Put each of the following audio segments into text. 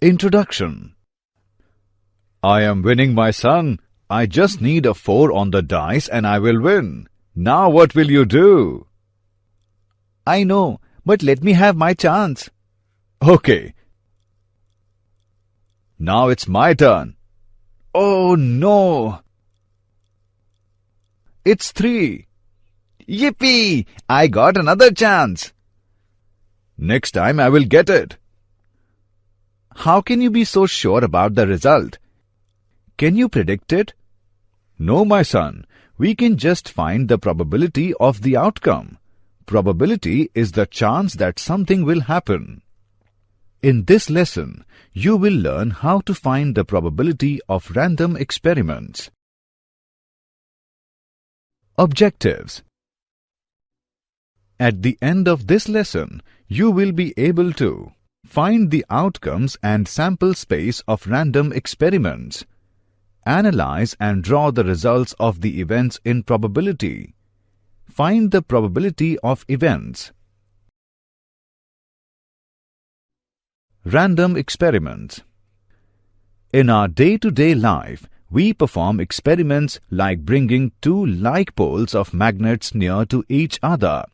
Introduction. I am winning, my son. I just need a 4 on the dice and I will win. Now what will you do? I know, but let me have my chance. Okay. Now it's my turn. Oh no! It's 3. Yippee! I got another chance. Next time I will get it. How can you be so sure about the result? Can you predict it? No, my son. We can just find the probability of the outcome. Probability is the chance that something will happen. In this lesson, you will learn how to find the probability of random experiments. Objectives. At the end of this lesson, you will be able to find the outcomes and sample space of random experiments, analyze and draw the results of the events in probability, find the probability of events. Random experiments. In our day-to-day life, we perform experiments like bringing two like poles of magnets near to each other.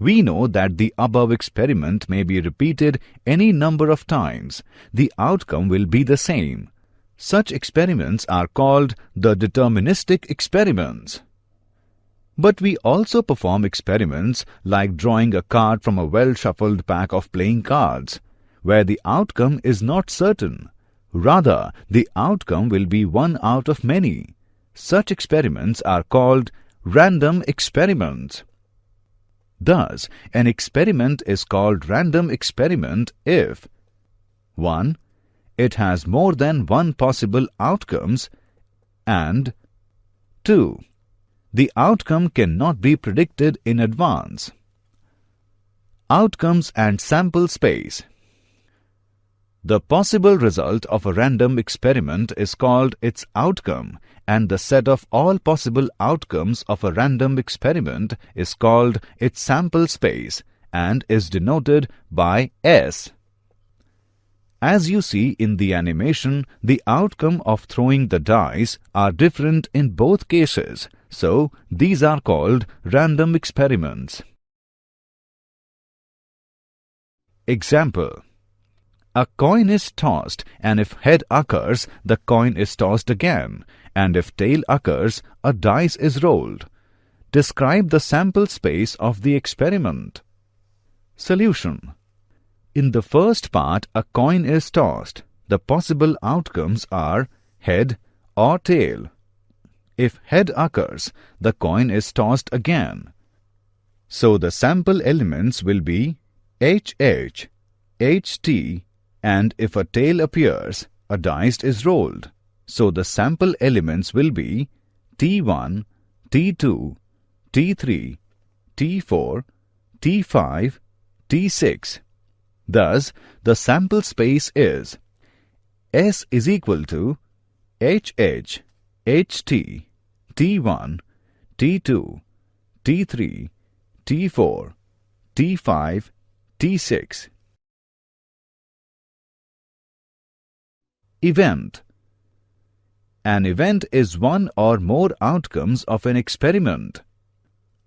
We know that the above experiment may be repeated any number of times. The outcome will be the same. Such experiments are called the deterministic experiments. But we also perform experiments like drawing a card from a well-shuffled pack of playing cards, where the outcome is not certain. Rather, the outcome will be one out of many. Such experiments are called random experiments. Thus, an experiment is called random experiment if 1. It has more than one possible outcomes, and 2. The outcome cannot be predicted in advance. Outcomes and sample space. The possible result of a random experiment is called its outcome, and the set of all possible outcomes of a random experiment is called its sample space and is denoted by S. As you see in the animation, the outcome of throwing the dice are different in both cases, so these are called random experiments. Example. A coin is tossed, and if head occurs, the coin is tossed again, and if tail occurs, a dice is rolled. Describe the sample space of the experiment. Solution. In the first part, a coin is tossed. The possible outcomes are head or tail. If head occurs, the coin is tossed again. So the sample elements will be HH, HT, and if a tail appears, a dice is rolled. So the sample elements will be T1, T2, T3, T4, T5, T6. Thus, the sample space is S is equal to HH, HT, T1, T2, T3, T4, T5, T6. Event. An event is one or more outcomes of an experiment.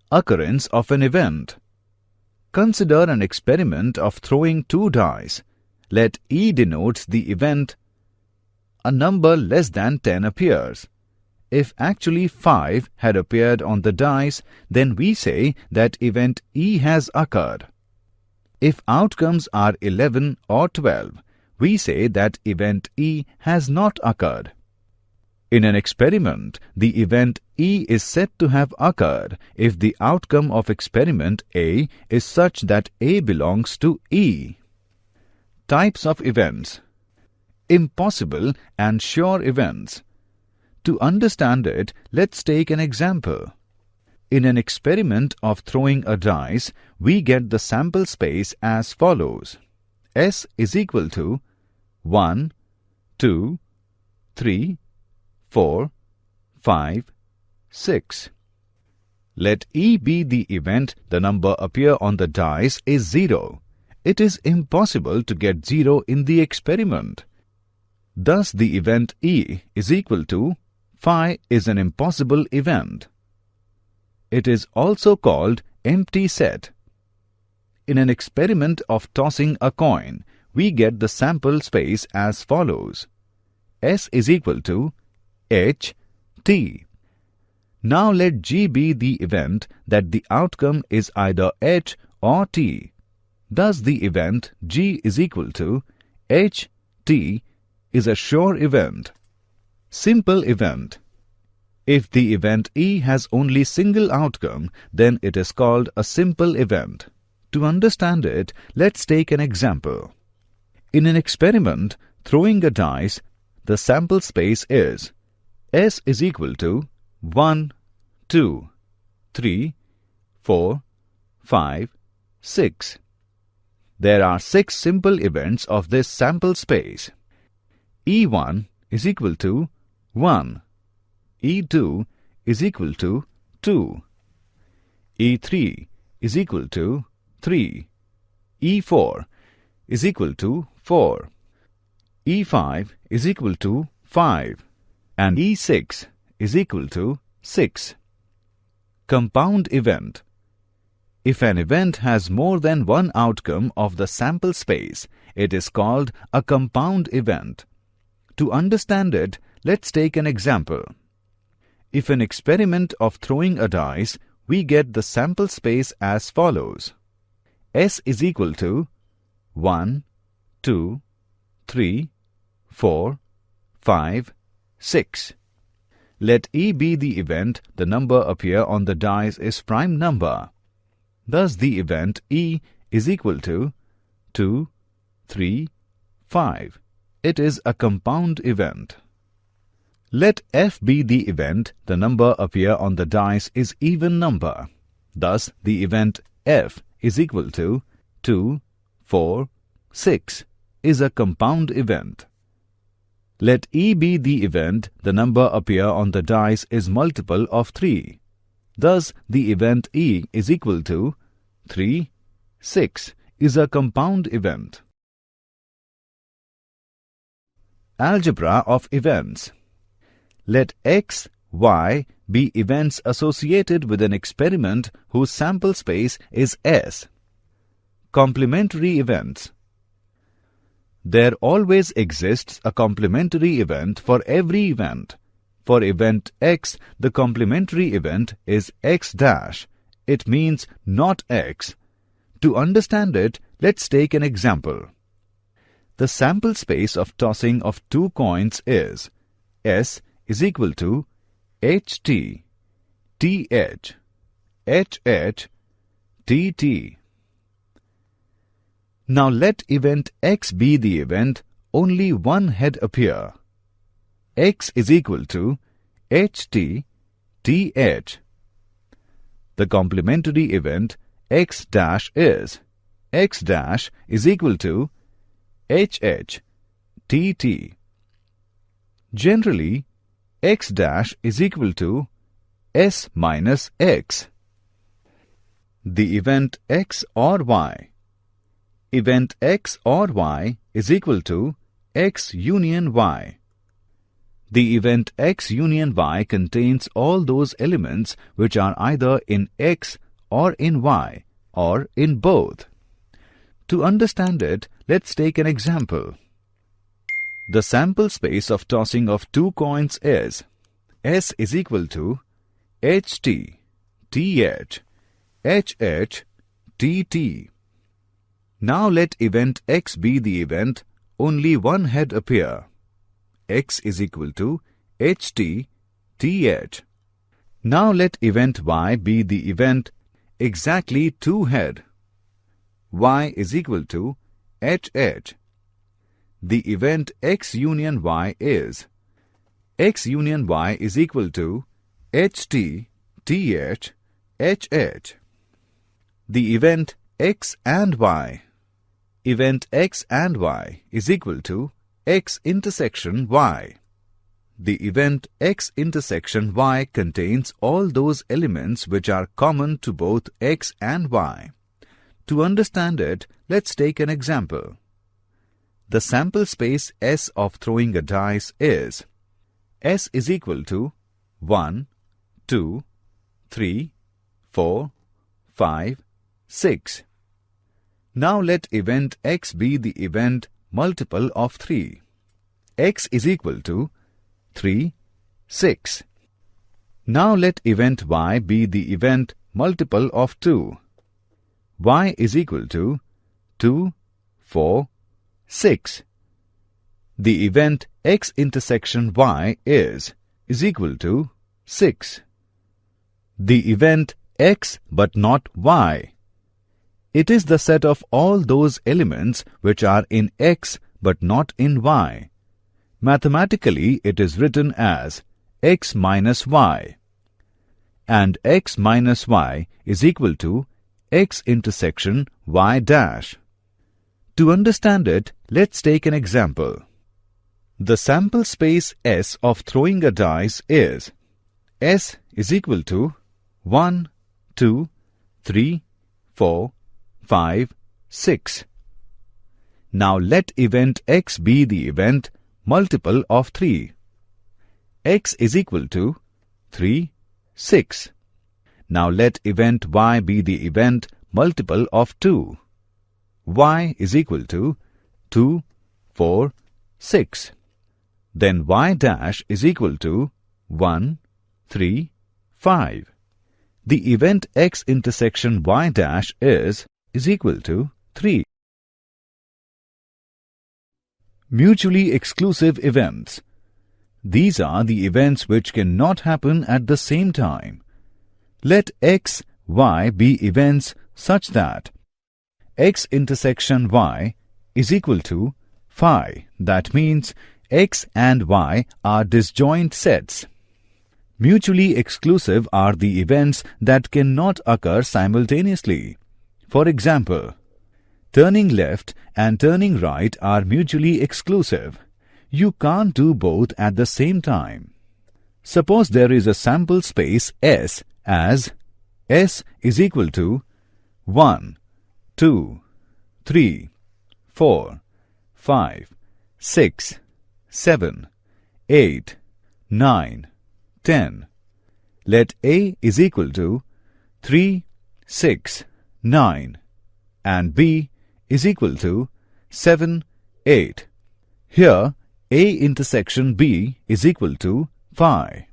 Occurrence of an event. Consider an experiment of throwing two dice. Let E denotes the event. A number less than 10 appears. If actually 5 had appeared on the dice, then we say that event E has occurred. If outcomes are 11 or 12, we say that event E has not occurred. In an experiment, the event E is said to have occurred if the outcome of experiment A is such that A belongs to E. Types of events. Impossible and sure events. To understand it, let's take an example. In an experiment of throwing a dice, we get the sample space as follows. S is equal to 1, 2, 3, 4, 5, 6. Let E be the event the number appear on the dice is 0. It is impossible to get 0 in the experiment. Thus, the event E is equal to phi is an impossible event. It is also called empty set. In an experiment of tossing a coin, we get the sample space as follows. S is equal to H, T. Now let G be the event that the outcome is either H or T. Thus the event G is equal to H, T is a sure event. Simple event. If the event E has only single outcome, then it is called a simple event. To understand it, let's take an example. In an experiment, throwing a dice, the sample space is S is equal to 1, 2, 3, 4, 5, 6. There are 6 simple events of this sample space. E1 is equal to 1. E2 is equal to 2. E3 is equal to 3. E4 is equal to 4. E5 is equal to 5. And E6 is equal to 6. Compound event. If an event has more than one outcome of the sample space, it is called a compound event. To understand it, let's take an example. If an experiment of throwing a dice, we get the sample space as follows. S is equal to 1, 2, 3, 4, 5, 6. Let E be the event the number appear on the dice is prime number. Thus the event E is equal to 2, 3, 5. It is a compound event. Let F be the event the number appear on the dice is even number. Thus the event F is equal to 2, 4, 6 is a compound event. Let E be the event the number appear on the dice is multiple of 3. Thus the event E is equal to 3, 6 is a compound event. Algebra of events. Let X, Y be events associated with an experiment whose sample space is S. Complementary events. There always exists a complementary event for every event. For event X, the complementary event is X dash. It means not X. To understand it, let's take an example. The sample space of tossing of 2 coins is S is equal to HT, TH, HH, TT. Now let event X be the event only one head appear. X is equal to HT, TH. The complementary event X dash is X dash is equal to HH, TT. Generally, X dash is equal to S minus X. The event X or Y. Event X or Y is equal to X union Y. The event X union Y contains all those elements which are either in X or in Y or in both. To understand it, let's take an example. The sample space of tossing of 2 coins is S is equal to HT, TH, HH, TT. Now let event X be the event only one head appear. X is equal to HT, TH. Now let event Y be the event exactly 2 head. Y is equal to HH. The event X union Y is X union Y is equal to HT, TH, HH. The event X and Y. Event X and Y is equal to X intersection Y. The event X intersection Y contains all those elements which are common to both X and Y. To understand it, let's take an example. The sample space S of throwing a dice is S is equal to 1, 2, 3, 4, 5, 6. Now let event X be the event multiple of 3. X is equal to 3, 6. Now let event Y be the event multiple of 2. Y is equal to 2, 4, 6. The event X intersection Y is equal to 6. The event X but not Y. It is the set of all those elements which are in X but not in Y. Mathematically, it is written as X minus Y. And X minus Y is equal to X intersection Y dash. To understand it, let's take an example. The sample space S of throwing a dice is S is equal to 1, 2, 3, 4, 5, 6. Now let event X be the event multiple of 3. X is equal to 3, 6. Now let event Y be the event multiple of 2. Y is equal to 2, 4, 6. Then Y dash is equal to 1, 3, 5. The event X intersection Y dash is equal to 3. Mutually exclusive events. These are the events which cannot happen at the same time. Let X, Y be events such that X intersection Y is equal to phi. That means X and Y are disjoint sets. Mutually exclusive are the events that cannot occur simultaneously. For example, turning left and turning right are mutually exclusive. You can't do both at the same time. Suppose there is a sample space S as S is equal to 1, 2, 3, 4, 5, 6, 7, 8, 9, 10. Let A is equal to 3, 6, 9 and B is equal to 7, 8. Here A intersection B is equal to phi.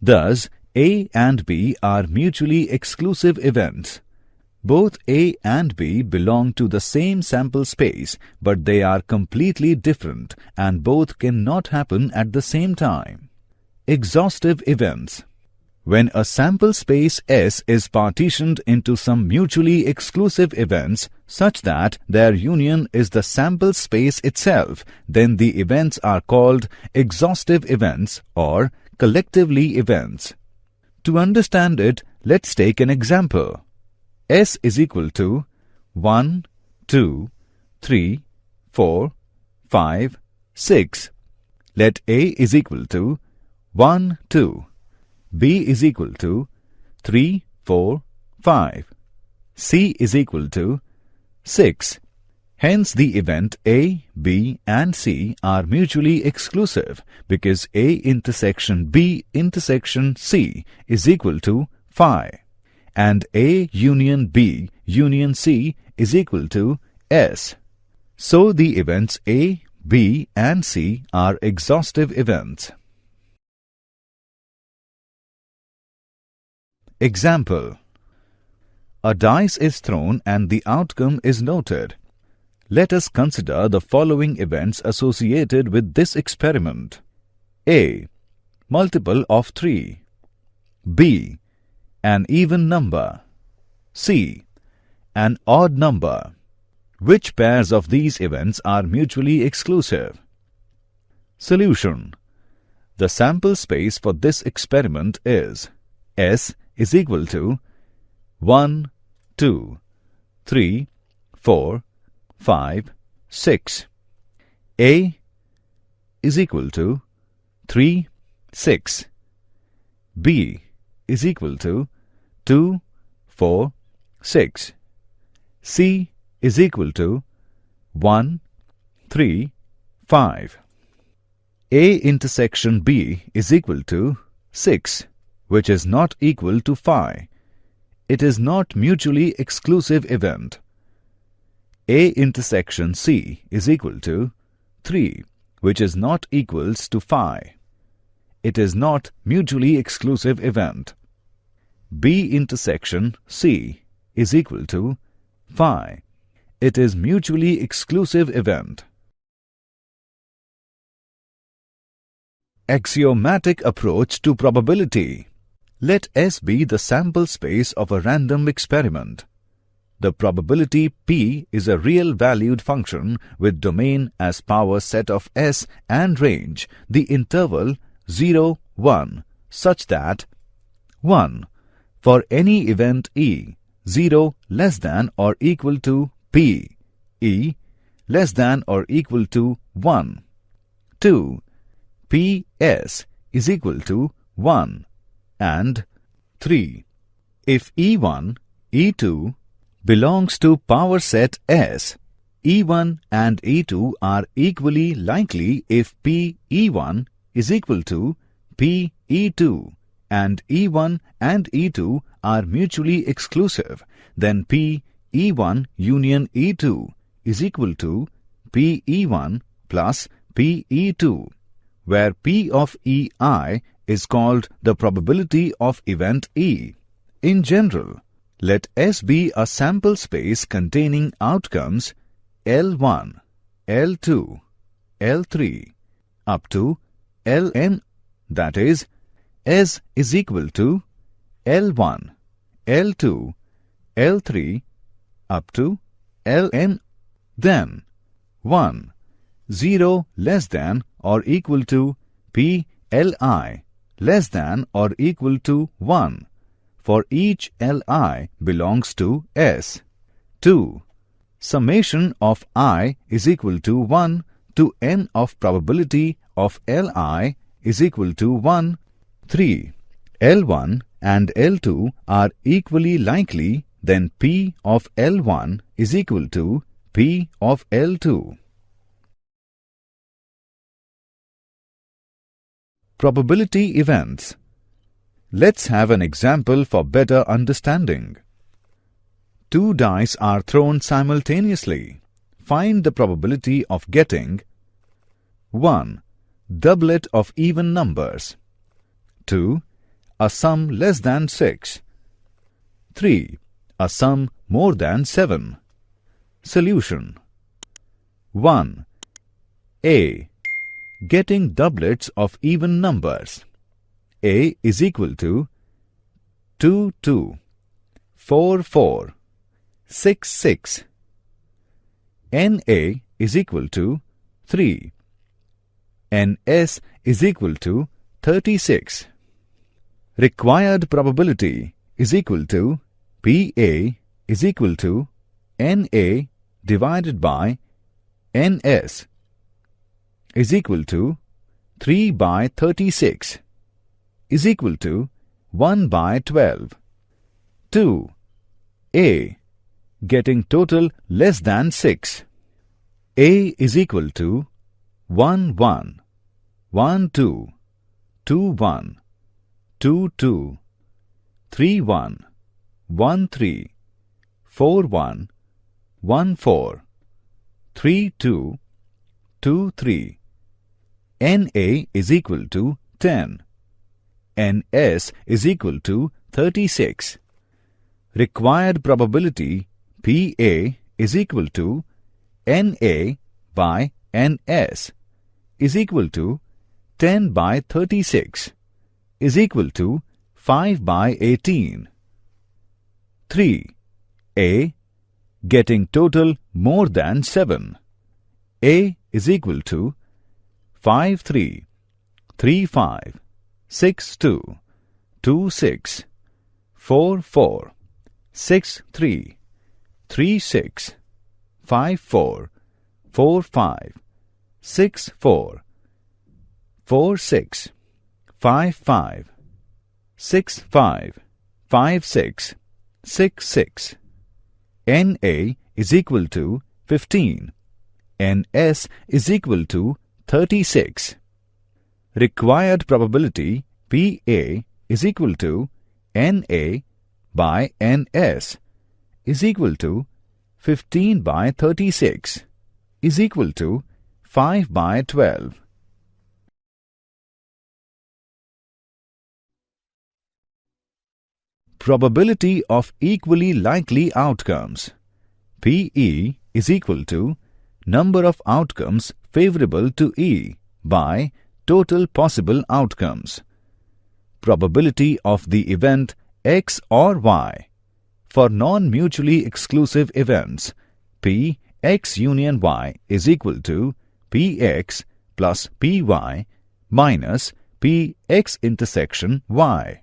Thus, A and B are mutually exclusive events. Both A and B belong to the same sample space, but they are completely different and both cannot happen at the same time. Exhaustive events. When a sample space S is partitioned into some mutually exclusive events such that their union is the sample space itself, then the events are called exhaustive events or collectively events. To understand it, let's take an example. S is equal to 1, 2, 3, 4, 5, 6. Let A is equal to 1, 2. B is equal to 3, 4, 5. C is equal to 6. Hence the event A, B and C are mutually exclusive because A intersection B intersection C is equal to phi and A union B union C is equal to S. So the events A, B and C are exhaustive events. Example. A dice is thrown and the outcome is noted. Let us consider the following events associated with this experiment. A. Multiple of 3. B. An even number. C. An odd number. Which pairs of these events are mutually exclusive? Solution. The sample space for this experiment is S is equal to 1, 2, 3, 4, 5, 6. A is equal to 3, 6. B is equal to 2, 4, 6. C is equal to 1, 3, 5. A intersection B is equal to 6, which is not equal to 5. It is not mutually exclusive event. A intersection C is equal to 3, which is not equals to 5. It is not mutually exclusive event. B intersection C is equal to 5. It is mutually exclusive event. Axiomatic approach to probability. Let S be the sample space of a random experiment. The probability P is a real-valued function with domain as power set of S and range, the interval 0, 1, such that 1. For any event E, 0 less than or equal to P, E less than or equal to 1. 2. Ps is equal to 1. And 3. If E1, E2 belongs to power set S, E1 and E2 are equally likely if P E1 is equal to P E2 and E1 and E2 are mutually exclusive, then P E1 union E2 is equal to P E1 plus P E2, where P of EI is called the probability of event E. In general, let S be a sample space containing outcomes L1, L2, L3 up to Ln, that is, S is equal to L1, L2, L3 up to Ln. Then 1, 0 less than or equal to P Li less than or equal to 1 for each Li belongs to S. 2. Summation of I is equal to 1 to n of probability of Li is equal to 1. 3. L1 and L2 are equally likely, then P of L1 is equal to P of L2. Probability events. Let's have an example for better understanding. 2 dice are thrown simultaneously. Find the probability of getting 1. Doublet of even numbers. 2. A sum less than 6. 3. A sum more than 7. Solution. 1. A. Getting doublets of even numbers. A is equal to 2, 2, 4, 4, 6, 6. NA is equal to 3. NS is equal to 36. Required probability is equal to PA is equal to NA divided by NS is equal to 3 by 36 is equal to 1 by 12. 2. A. Getting total less than 6. A is equal to 1, 1, 1, 2, 2, 1, 2, 2, 3, 1, 1, 3, 4, 1, 1, 4, 3, 2, 2, 3. NA is equal to 10. NS is equal to 36. Required probability PA is equal to NA by NS is equal to 10 by 36 is equal to 5 by 18. 3. A. Getting total more than 7. A is equal to 5, 3, 3, 5, 6, 2, 2, 6, 4, 4, 6, 3, 3, 6, 5, 4, 4, 5, 6, 4, 4, 6, 5, 5, 6, 5, 5, 6, 6, 6. NA is equal to 15. NS is equal to 36. Required probability PA is equal to NA by NS is equal to 15 by 36 is equal to 5 by 12. Probability of equally likely outcomes. PE is equal to number of outcomes favorable to E by total possible outcomes. Probability of the event X or Y. For non-mutually exclusive events, P X union Y is equal to Px plus Py minus Px intersection Y.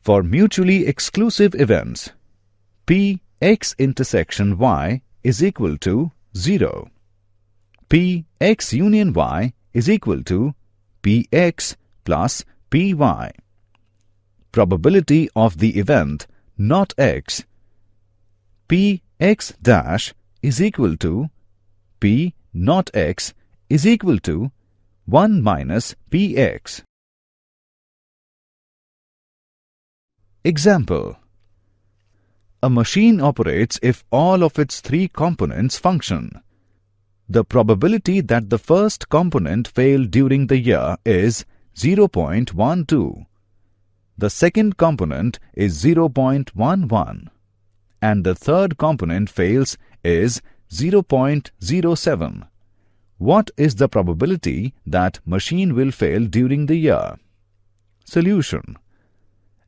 For mutually exclusive events, Px intersection Y is equal to 0. Px union Y is equal to Px plus Py. Probability of the event not X. Px dash is equal to P not X is equal to 1 minus Px. Example. A machine operates if all of its three components function. The probability that the first component fail during the year is 0.12. The second component is 0.11 and the third component fails is 0.07. What is the probability that machine will fail during the year? Solution.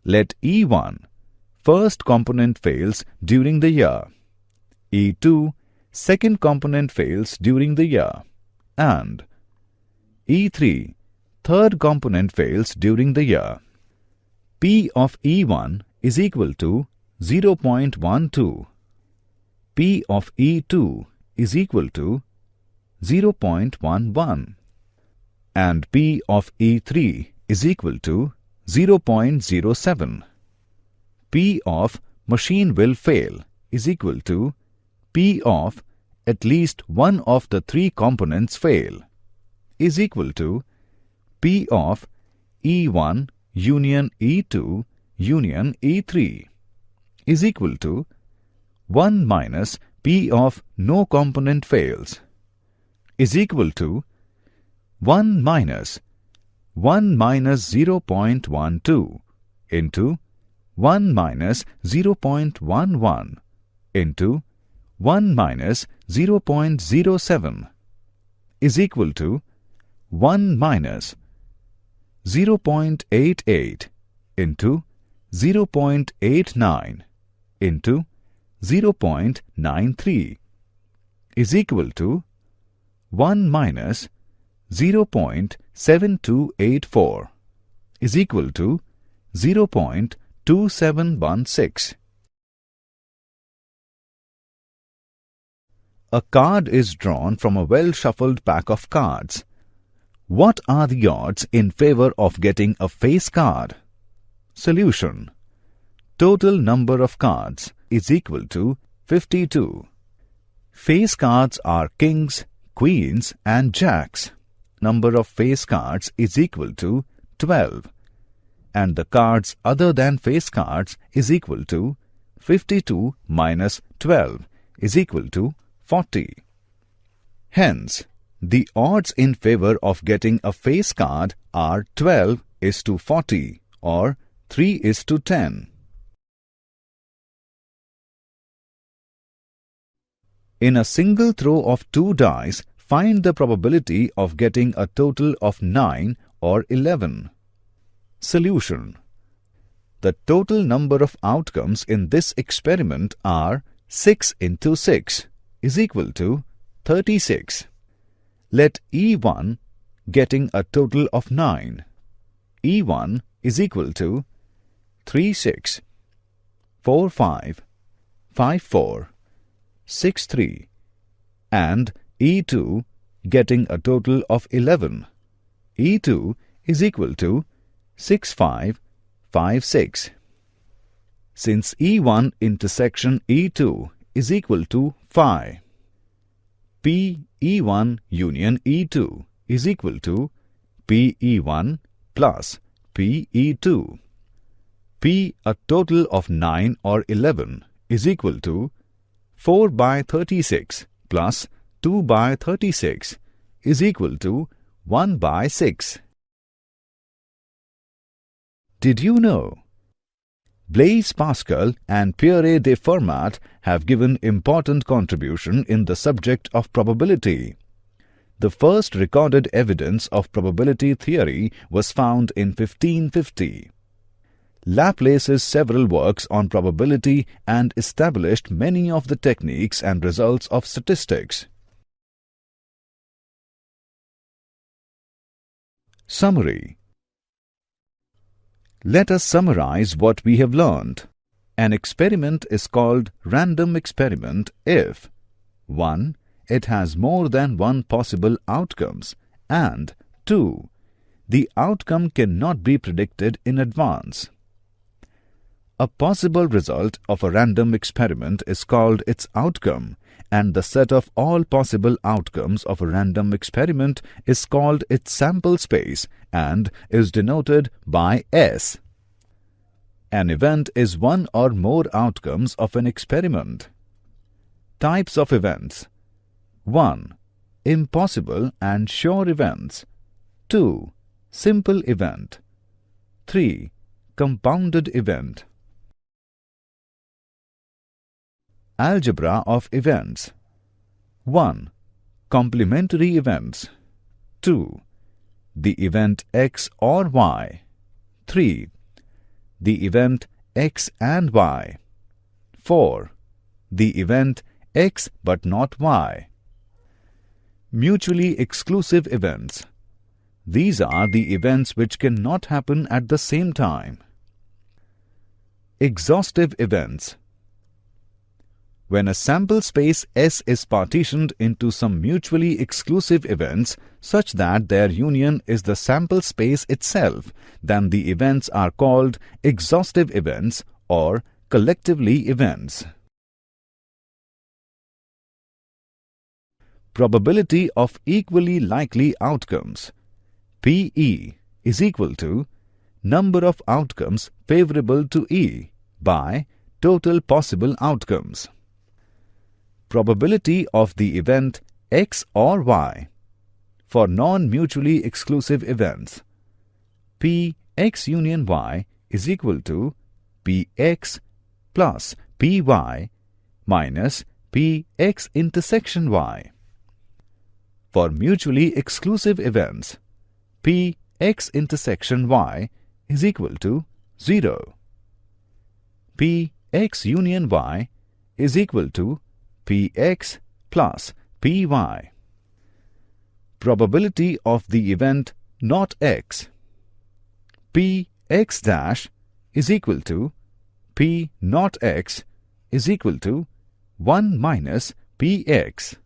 Let E1, first component fails during the year. E2, second component fails during the year. And E3, third component fails during the year. P of E1 is equal to 0.12. P of E2 is equal to 0.11. And P of E3 is equal to 0.07. P of machine will fail is equal to P of at least one of the three components fail is equal to P of E1 union E2 union E3 is equal to 1 minus P of no component fails is equal to 1 minus 0.12 into 1 minus 0.11 into 1 minus 0.07 is equal to 1 minus 0.88 into 0.89 into 0.93 is equal to 1 minus 0.7284 is equal to 0.2716. A card is drawn from a well-shuffled pack of cards. What are the odds in favor of getting a face card? Solution. Total number of cards is equal to 52. Face cards are kings, queens and jacks. Number of face cards is equal to 12. And the cards other than face cards is equal to 52 minus 12 is equal to 40. Hence, the odds in favor of getting a face card are 12:40 or 3:10. In a single throw of 2 dice, find the probability of getting a total of 9 or 11. Solution. The total number of outcomes in this experiment are 6 into 6 is equal to 36. Let E1 getting a total of 9. E1 is equal to 36, 45, 54, 63 and E2 getting a total of 11. E2 is equal to 6556. Since E1 intersection E2 is equal to phi, P E1 union E2 is equal to PE1 plus PE2. P, a total of 9 or 11, is equal to 4 by 36 plus 2 by 36 is equal to 1 by 6. Did you know? Blaise Pascal and Pierre de Fermat have given important contribution in the subject of probability. The first recorded evidence of probability theory was found in 1550. Laplace's several works on probability and established many of the techniques and results of statistics. Summary. Let us summarize what we have learned. An experiment is called random experiment if 1. It has more than one possible outcomes, and 2. The outcome cannot be predicted in advance. A possible result of a random experiment is called its outcome, and the set of all possible outcomes of a random experiment is called its sample space and is denoted by S. An event is one or more outcomes of an experiment. Types of events. 1. Impossible and sure events. 2. Simple event. 3. Compounded event. Algebra of events. 1. Complementary events. 2. The event X or Y. 3. The event X and Y. 4. The event X but not Y. Mutually exclusive events. These are the events which cannot happen at the same time. Exhaustive events. When a sample space S is partitioned into some mutually exclusive events such that their union is the sample space itself, then the events are called exhaustive events or collectively events. Probability of equally likely outcomes. PE is equal to number of outcomes favorable to E by total possible outcomes. Probability of the event X or Y. For non-mutually exclusive events, Px union Y is equal to Px plus Py minus Px intersection Y. For mutually exclusive events, Px intersection Y is equal to 0. Px union Y is equal to Px plus Py. Probability of the event not X. Px dash is equal to P not X is equal to 1 minus Px.